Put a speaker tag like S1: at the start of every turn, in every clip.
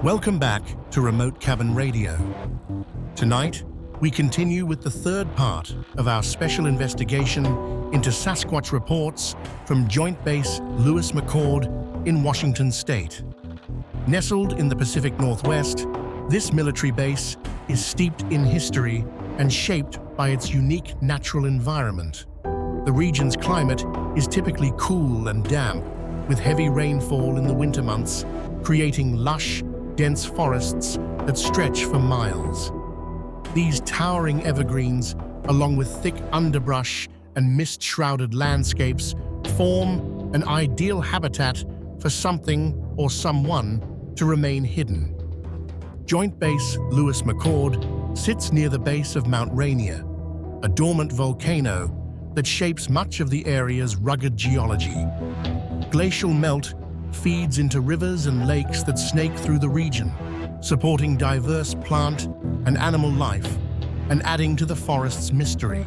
S1: Welcome back to Remote Cabin Radio. Tonight, we continue with the third part of our special investigation into Sasquatch reports from Joint Base Lewis-McChord in Washington State. Nestled in the Pacific Northwest, this military base is steeped in history and shaped by its unique natural environment. The region's climate is typically cool and damp, with heavy rainfall in the winter months, creating lush, dense forests that stretch for miles. These towering evergreens, along with thick underbrush and mist-shrouded landscapes, form an ideal habitat for something or someone to remain hidden. Joint Base Lewis-McChord sits near the base of Mount Rainier, a dormant volcano that shapes much of the area's rugged geology. Glacial melt feeds into rivers and lakes that snake through the region, supporting diverse plant and animal life and adding to the forest's mystery.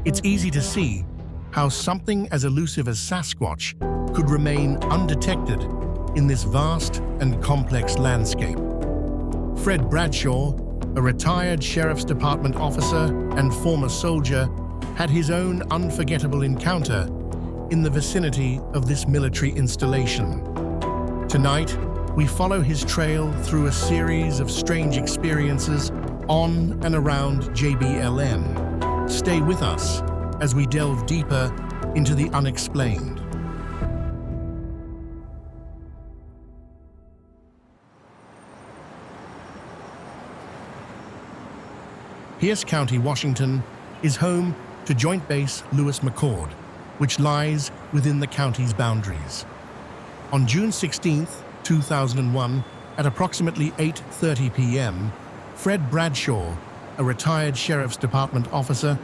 S1: It's easy to see how something as elusive as Sasquatch could remain undetected in this vast and complex landscape. Fred Bradshaw, a retired Sheriff's Department officer and former soldier, had his own unforgettable encounter in the vicinity of this military installation. Tonight, we follow his trail through a series of strange experiences on and around JBLM. Stay with us as we delve deeper into the unexplained. Pierce County, Washington, is home to Joint Base Lewis-McChord, which lies within the county's boundaries. On June 16, 2001, at approximately 8:30 p.m., Fred Bradshaw, a retired Sheriff's Department officer,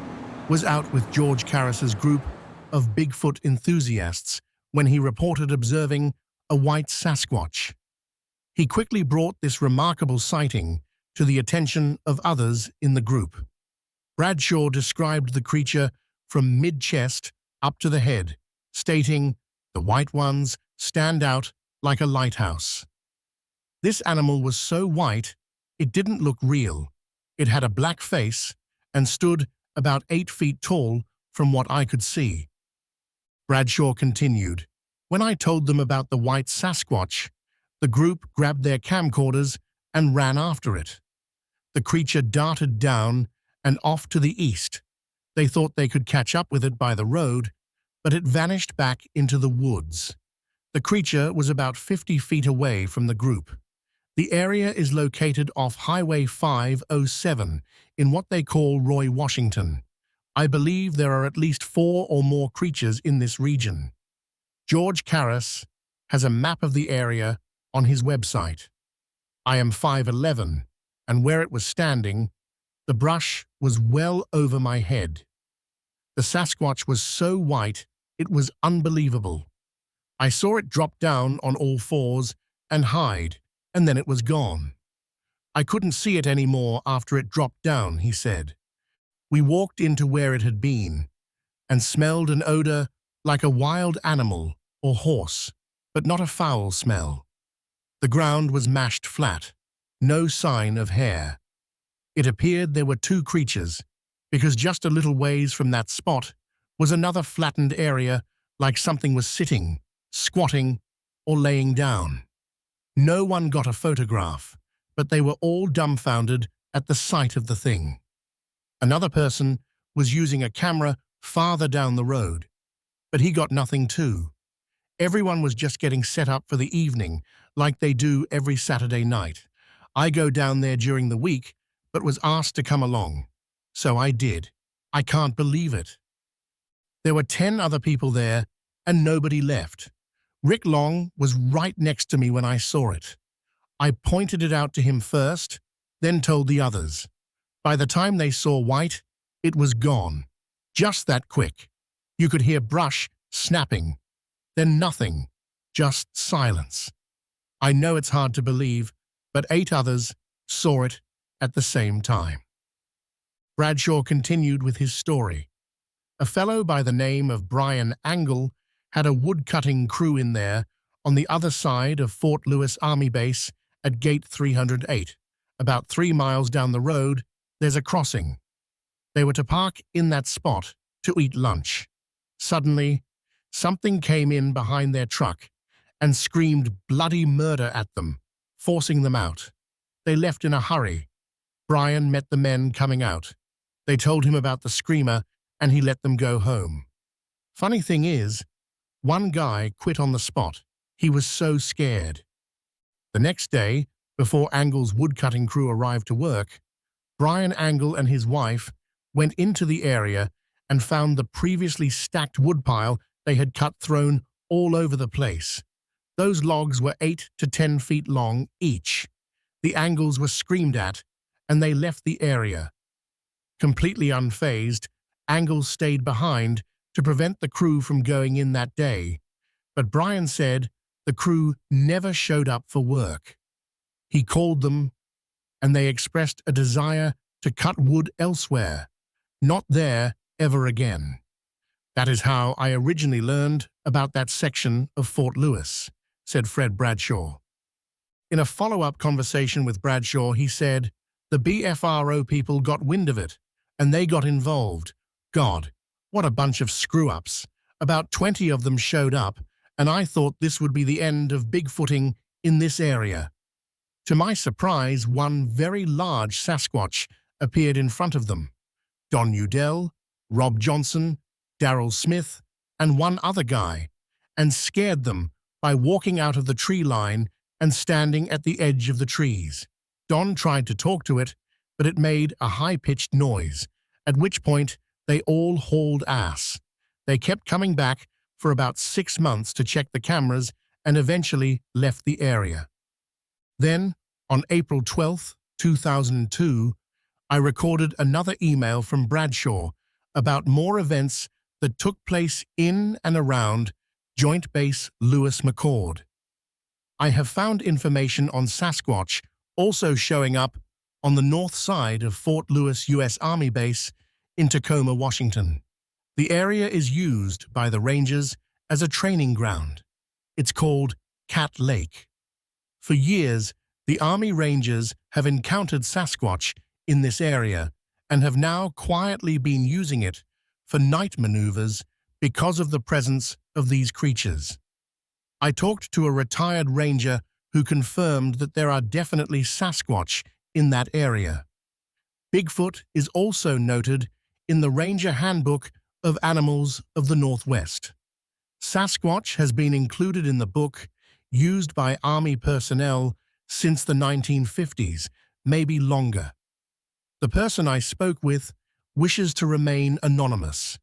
S1: was out with George Karras's group of Bigfoot enthusiasts when he reported observing a white Sasquatch. He quickly brought this remarkable sighting to the attention of others in the group. Bradshaw described the creature from mid-chest up to the head, stating, "The white ones stand out like a lighthouse." This animal was so white, it didn't look real. It had a black face and stood about 8 feet tall from what I could see. Bradshaw continued, "When I told them about the white Sasquatch, the group grabbed their camcorders and ran after it. The creature darted down and off to the east. They thought they could catch up with it by the road, but it vanished back into the woods. The creature was about 50 feet away from the group. The area is located off Highway 507 in what they call Roy, Washington. I believe there are at least 4 or more creatures in this region." George Karras has a map of the area on his website. "I am 5'11", and where it was standing, the brush was well over my head. The Sasquatch was so white, it was unbelievable. I saw it drop down on all fours and hide, and then it was gone. I couldn't see it anymore after it dropped down," he said. "We walked into where it had been and smelled an odor like a wild animal or horse, but not a foul smell. The ground was mashed flat, no sign of hair. It appeared there were 2 creatures, because just a little ways from that spot was another flattened area like something was sitting, squatting, or laying down. No one got a photograph, but they were all dumbfounded at the sight of the thing. Another person was using a camera farther down the road, but he got nothing too. Everyone was just getting set up for the evening, like they do every Saturday night. I go down there during the week, but was asked to come along. So I did. I can't believe it." There were 10 other people there, and nobody left. Rick Long was right next to me when I saw it. I pointed it out to him first, then told the others. By the time they saw white, it was gone. Just that quick. You could hear brush snapping. Then nothing. Just silence. I know it's hard to believe, but 8 others saw it at the same time. Bradshaw continued with his story. A fellow by the name of Brian Angle had a woodcutting crew in there on the other side of Fort Lewis Army Base at Gate 308. About 3 miles down the road, there's a crossing. They were to park in that spot to eat lunch. Suddenly, something came in behind their truck and screamed bloody murder at them, forcing them out. They left in a hurry. Brian met the men coming out. They told him about the screamer and he let them go home. Funny thing is, one guy quit on the spot. He was so scared. The next day, before Angle's woodcutting crew arrived to work, Brian Angle and his wife went into the area and found the previously stacked woodpile they had cut thrown all over the place. Those logs were 8 to 10 feet long each. The Angles were screamed at, and they left the area. Completely unfazed, Angle stayed behind to prevent the crew from going in that day, but Brian said the crew never showed up for work. He called them, and they expressed a desire to cut wood elsewhere, not there ever again. That is how I originally learned about that section of Fort Lewis, said Fred Bradshaw. In a follow-up conversation with Bradshaw, he said, the BFRO people got wind of it, and they got involved. God, what a bunch of screw-ups. About 20 of them showed up, and I thought this would be the end of Bigfooting in this area. To my surprise, one very large Sasquatch appeared in front of them. Don Udell, Rob Johnson, Darrell Smith, and one other guy, and scared them by walking out of the tree line and standing at the edge of the trees. Don tried to talk to it, but it made a high-pitched noise, at which point they all hauled ass. They kept coming back for about 6 months to check the cameras and eventually left the area. Then, on April 12, 2002, I recorded another email from Bradshaw about more events that took place in and around Joint Base Lewis-McChord. I have found information on Sasquatch also showing up on the north side of Fort Lewis U.S. Army Base in Tacoma, Washington. The area is used by the Rangers as a training ground. It's called Cat Lake. For years, the Army Rangers have encountered Sasquatch in this area and have now quietly been using it for night maneuvers because of the presence of these creatures. I talked to a retired ranger who confirmed that there are definitely Sasquatch in that area. Bigfoot is also noted in the Ranger Handbook of Animals of the Northwest. Sasquatch has been included in the book, used by Army personnel since the 1950s, maybe longer. The person I spoke with wishes to remain anonymous.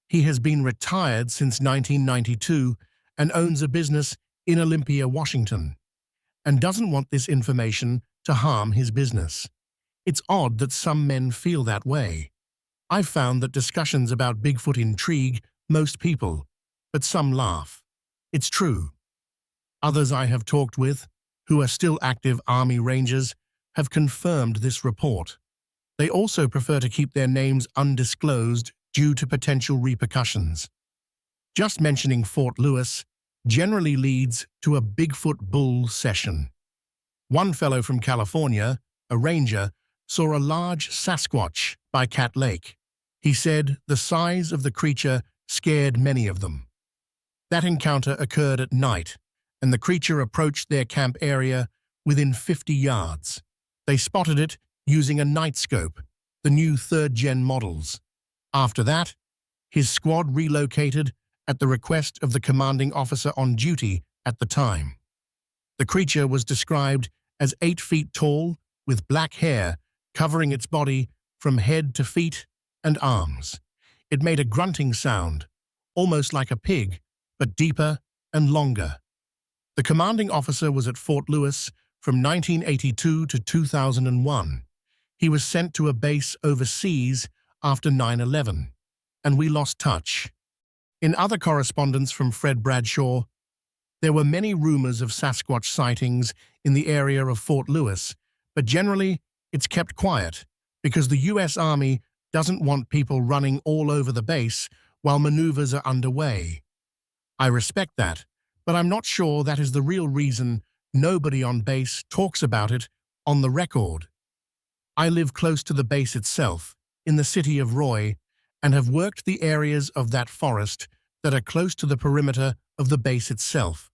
S1: He has been retired since 1992 and owns a business in Olympia, Washington, and doesn't want this information to harm his business. It's odd that some men feel that way. I've found that discussions about Bigfoot intrigue most people, but some laugh. It's true. Others I have talked with, who are still active Army Rangers, have confirmed this report. They also prefer to keep their names undisclosed due to potential repercussions. Just mentioning Fort Lewis generally leads to a Bigfoot bull session. One fellow from California, a ranger, saw a large Sasquatch by Cat Lake. He said the size of the creature scared many of them. That encounter occurred at night, and the creature approached their camp area within 50 yards. They spotted it using a night scope, the new third-gen models. After that, his squad relocated at the request of the commanding officer on duty at the time. The creature was described as 8 feet tall, with black hair covering its body from head to feet and arms. It made a grunting sound, almost like a pig, but deeper and longer. The commanding officer was at Fort Lewis from 1982 to 2001. He was sent to a base overseas after 9/11, and we lost touch. In other correspondence from Fred Bradshaw, there were many rumors of Sasquatch sightings in the area of Fort Lewis, but generally it's kept quiet because the U.S. Army doesn't want people running all over the base while maneuvers are underway. I respect that, but I'm not sure that is the real reason nobody on base talks about it on the record. I live close to the base itself, in the city of Roy, and have worked the areas of that forest that are close to the perimeter of the base itself.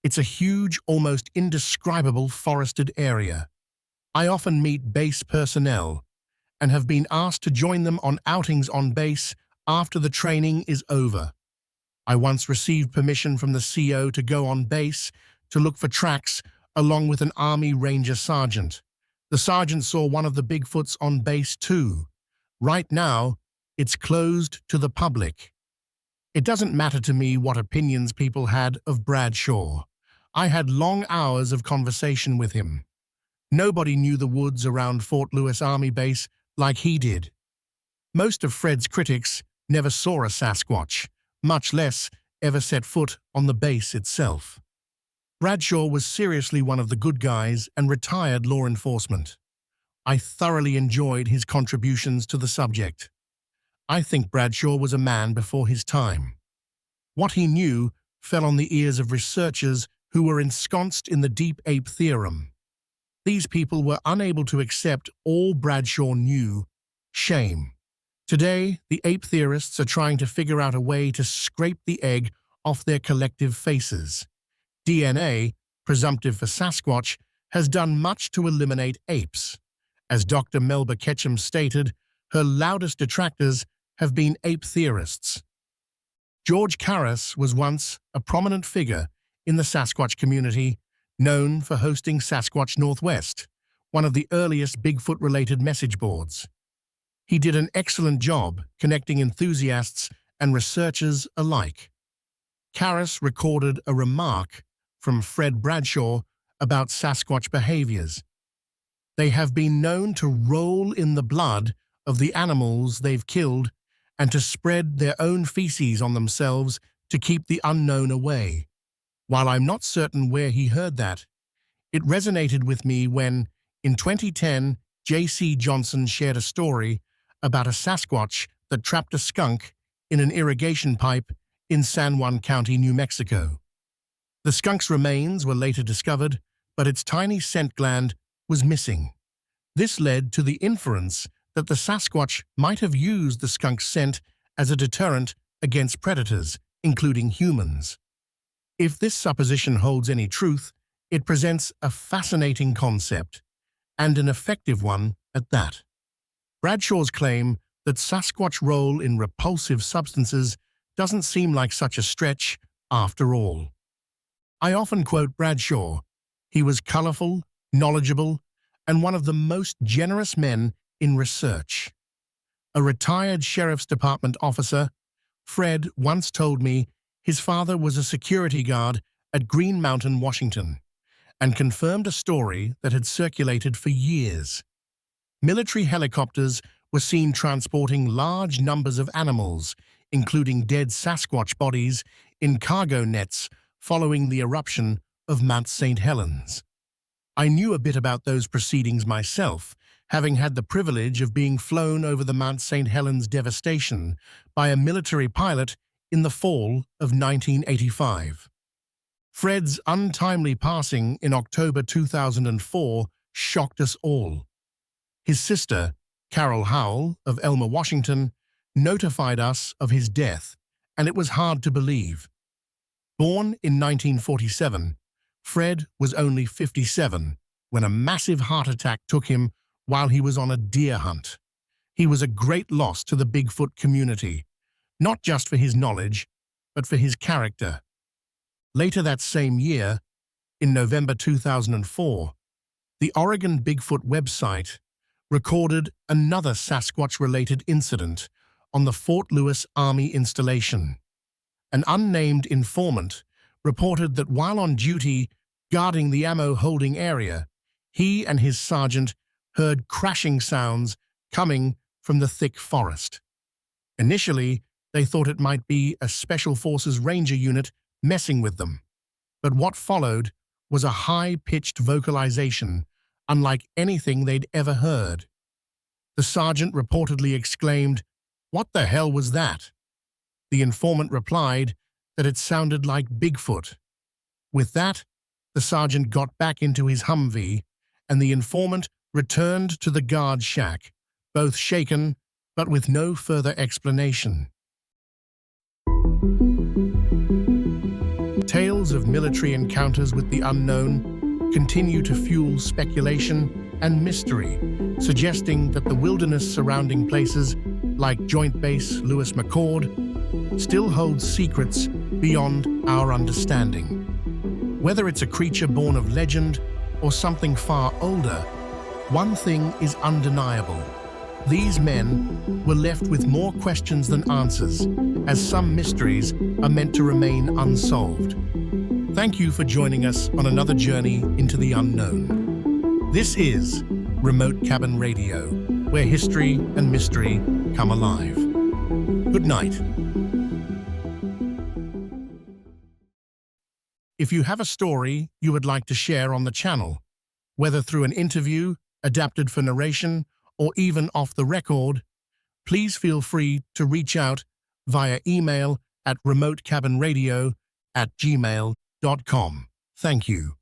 S1: It's a huge, almost indescribable forested area. I often meet base personnel and have been asked to join them on outings on base after the training is over. I once received permission from the CO to go on base to look for tracks along with an Army Ranger sergeant. The sergeant saw one of the Bigfoots on base too. Right now, it's closed to the public. It doesn't matter to me what opinions people had of Bradshaw. I had long hours of conversation with him. Nobody knew the woods around Fort Lewis Army Base like he did. Most of Fred's critics never saw a Sasquatch, much less ever set foot on the base itself. Bradshaw was seriously one of the good guys and retired law enforcement. I thoroughly enjoyed his contributions to the subject. I think Bradshaw was a man before his time. What he knew fell on the ears of researchers who were ensconced in the deep ape theorem. These people were unable to accept all Bradshaw knew. Shame. Today, the ape theorists are trying to figure out a way to scrape the egg off their collective faces. DNA, presumptive for Sasquatch, has done much to eliminate apes. As Dr. Melba Ketchum stated, her loudest detractors have been ape theorists. George Carras was once a prominent figure in the Sasquatch community, known for hosting Sasquatch Northwest, one of the earliest Bigfoot-related message boards. He did an excellent job connecting enthusiasts and researchers alike. Carras recorded a remark from Fred Bradshaw about Sasquatch behaviors. They have been known to roll in the blood of the animals they've killed and to spread their own feces on themselves to keep the unknown away. While I'm not certain where he heard that, it resonated with me when, in 2010, J.C. Johnson shared a story about a Sasquatch that trapped a skunk in an irrigation pipe in San Juan County, New Mexico. The skunk's remains were later discovered, but its tiny scent gland was missing. This led to the inference that the Sasquatch might have used the skunk's scent as a deterrent against predators, including humans. If this supposition holds any truth, it presents a fascinating concept, and an effective one at that. Bradshaw's claim that Sasquatch roll in repulsive substances doesn't seem like such a stretch after all. I often quote Bradshaw. He was colorful, knowledgeable, and one of the most generous men in research. A retired Sheriff's Department officer, Fred once told me his father was a security guard at Green Mountain, Washington, and confirmed a story that had circulated for years. Military helicopters were seen transporting large numbers of animals, including dead Sasquatch bodies, in cargo nets following the eruption of Mount St. Helens. I knew a bit about those proceedings myself, having had the privilege of being flown over the Mount St. Helens devastation by a military pilot in the fall of 1985. Fred's untimely passing in October 2004 shocked us all. His sister, Carol Howell of Elmer, Washington, notified us of his death, and it was hard to believe. Born in 1947, Fred was only 57 when a massive heart attack took him while he was on a deer hunt. He was a great loss to the Bigfoot community, not just for his knowledge, but for his character. Later that same year, in November 2004, the Oregon Bigfoot website recorded another Sasquatch-related incident on the Fort Lewis Army installation. An unnamed informant reported that while on duty guarding the ammo-holding area, he and his sergeant heard crashing sounds coming from the thick forest. Initially, they thought it might be a Special Forces Ranger unit messing with them, but what followed was a high-pitched vocalization unlike anything they'd ever heard. The sergeant reportedly exclaimed, "What the hell was that?" The informant replied that it sounded like Bigfoot. With that, the sergeant got back into his Humvee, and the informant returned to the guard shack, both shaken but with no further explanation. Tales of military encounters with the unknown continue to fuel speculation and mystery, suggesting that the wilderness surrounding places like Joint Base Lewis-McChord still holds secrets beyond our understanding. Whether it's a creature born of legend or something far older, one thing is undeniable. These men were left with more questions than answers, as some mysteries are meant to remain unsolved. Thank you for joining us on another journey into the unknown. This is Remote Cabin Radio, where history and mystery come alive. Good night. If you have a story you would like to share on the channel, whether through an interview, adapted for narration, or even off the record, please feel free to reach out via email at remotecabinradio@gmail.com. Thank you.